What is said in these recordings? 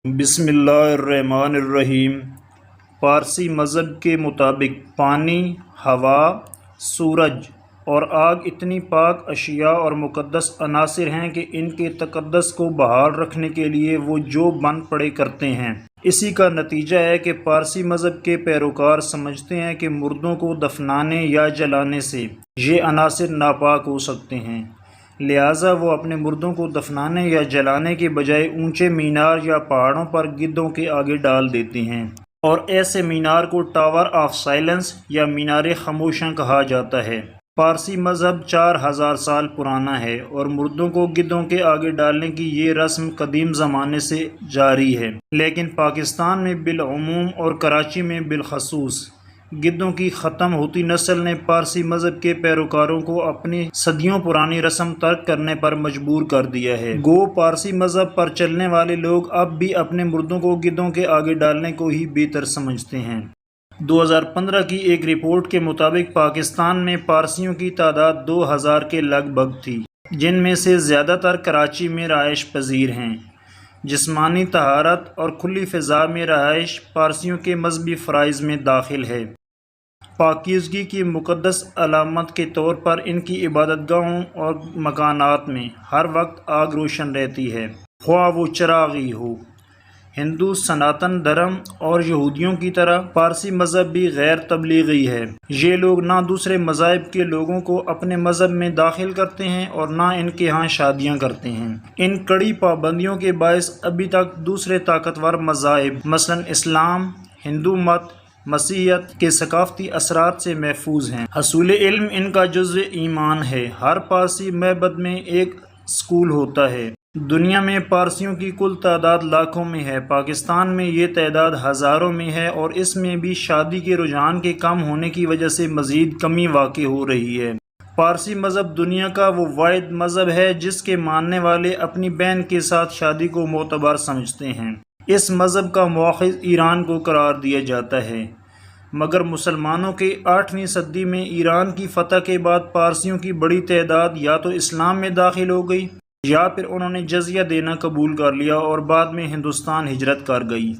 بسم اللہ الرحمن الرحیم۔ پارسی مذہب کے مطابق پانی، ہوا، سورج اور آگ اتنی پاک اشیاء اور مقدس عناصر ہیں کہ ان کے تقدس کو بحال رکھنے کے لیے وہ جو بن پڑے کرتے ہیں۔ اسی کا نتیجہ ہے کہ پارسی مذہب کے پیروکار سمجھتے ہیں کہ مردوں کو دفنانے یا جلانے سے یہ عناصر ناپاک ہو سکتے ہیں، لہٰذا وہ اپنے مردوں کو دفنانے یا جلانے کے بجائے اونچے مینار یا پہاڑوں پر گدھوں کے آگے ڈال دیتے ہیں، اور ایسے مینار کو ٹاور آف سائلنس یا مینار خاموشیاں کہا جاتا ہے۔ پارسی مذہب 4000 سال پرانا ہے اور مردوں کو گدھوں کے آگے ڈالنے کی یہ رسم قدیم زمانے سے جاری ہے، لیکن پاکستان میں بالعموم اور کراچی میں بالخصوص گدھوں کی ختم ہوتی نسل نے پارسی مذہب کے پیروکاروں کو اپنی صدیوں پرانی رسم ترک کرنے پر مجبور کر دیا ہے۔ گو پارسی مذہب پر چلنے والے لوگ اب بھی اپنے مردوں کو گدھوں کے آگے ڈالنے کو ہی بہتر سمجھتے ہیں۔ 2015 کی ایک رپورٹ کے مطابق پاکستان میں پارسیوں کی تعداد 2000 کے لگ بھگ تھی، جن میں سے زیادہ تر کراچی میں رہائش پذیر ہیں۔ جسمانی طہارت اور کھلی فضا میں رہائش پارسیوں کے مذہبی فرائض میں داخل ہے۔ پاکیزگی کی مقدس علامت کے طور پر ان کی عبادت گاہوں اور مکانات میں ہر وقت آگ روشن رہتی ہے، خواہ وہ چراغی ہو۔ ہندو سناتن دھرم اور یہودیوں کی طرح پارسی مذہب بھی غیر تبلیغی ہے۔ یہ لوگ نہ دوسرے مذاہب کے لوگوں کو اپنے مذہب میں داخل کرتے ہیں اور نہ ان کے ہاں شادیاں کرتے ہیں۔ ان کڑی پابندیوں کے باعث ابھی تک دوسرے طاقتور مذاہب مثلاً اسلام، ہندو مت، مسیحیت کے ثقافتی اثرات سے محفوظ ہیں۔ حصول علم ان کا جزو ایمان ہے۔ ہر پارسی معبد میں ایک اسکول ہوتا ہے۔ دنیا میں پارسیوں کی کل تعداد لاکھوں میں ہے، پاکستان میں یہ تعداد ہزاروں میں ہے، اور اس میں بھی شادی کے رجحان کے کم ہونے کی وجہ سے مزید کمی واقع ہو رہی ہے۔ پارسی مذہب دنیا کا وہ واحد مذہب ہے جس کے ماننے والے اپنی بہن کے ساتھ شادی کو معتبر سمجھتے ہیں۔ اس مذہب کا مؤخذ ایران کو قرار دیا جاتا ہے، مگر مسلمانوں کے 8ویں صدی میں ایران کی فتح کے بعد پارسیوں کی بڑی تعداد یا تو اسلام میں داخل ہو گئی یا پھر انہوں نے جزیہ دینا قبول کر لیا اور بعد میں ہندوستان ہجرت کر گئی۔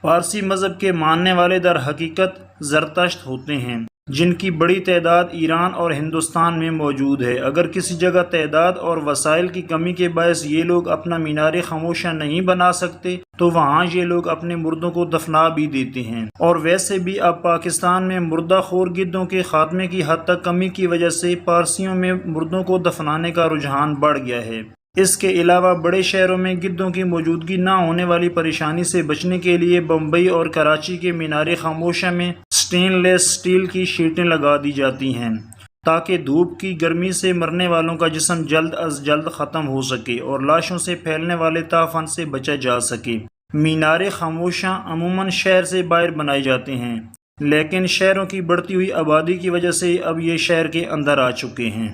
پارسی مذہب کے ماننے والے در حقیقت زرتشت ہوتے ہیں، جن کی بڑی تعداد ایران اور ہندوستان میں موجود ہے۔ اگر کسی جگہ تعداد اور وسائل کی کمی کے باعث یہ لوگ اپنا مینار خاموشیاں نہیں بنا سکتے تو وہاں یہ لوگ اپنے مردوں کو دفنا بھی دیتے ہیں، اور ویسے بھی اب پاکستان میں مردہ خور گدھوں کے خاتمے کی حد تک کمی کی وجہ سے پارسیوں میں مردوں کو دفنانے کا رجحان بڑھ گیا ہے۔ اس کے علاوہ بڑے شہروں میں گدھوں کی موجودگی نہ ہونے والی پریشانی سے بچنے کے لیے بمبئی اور کراچی کے مینار خاموشیاں میں سٹین لیس سٹیل کی شیٹیں لگا دی جاتی ہیں تاکہ دھوپ کی گرمی سے مرنے والوں کا جسم جلد از جلد ختم ہو سکے اور لاشوں سے پھیلنے والے تعفن سے بچا جا سکے۔ مینار خاموشیاں عموماً شہر سے باہر بنائے جاتے ہیں، لیکن شہروں کی بڑھتی ہوئی آبادی کی وجہ سے اب یہ شہر کے اندر آ چکے ہیں۔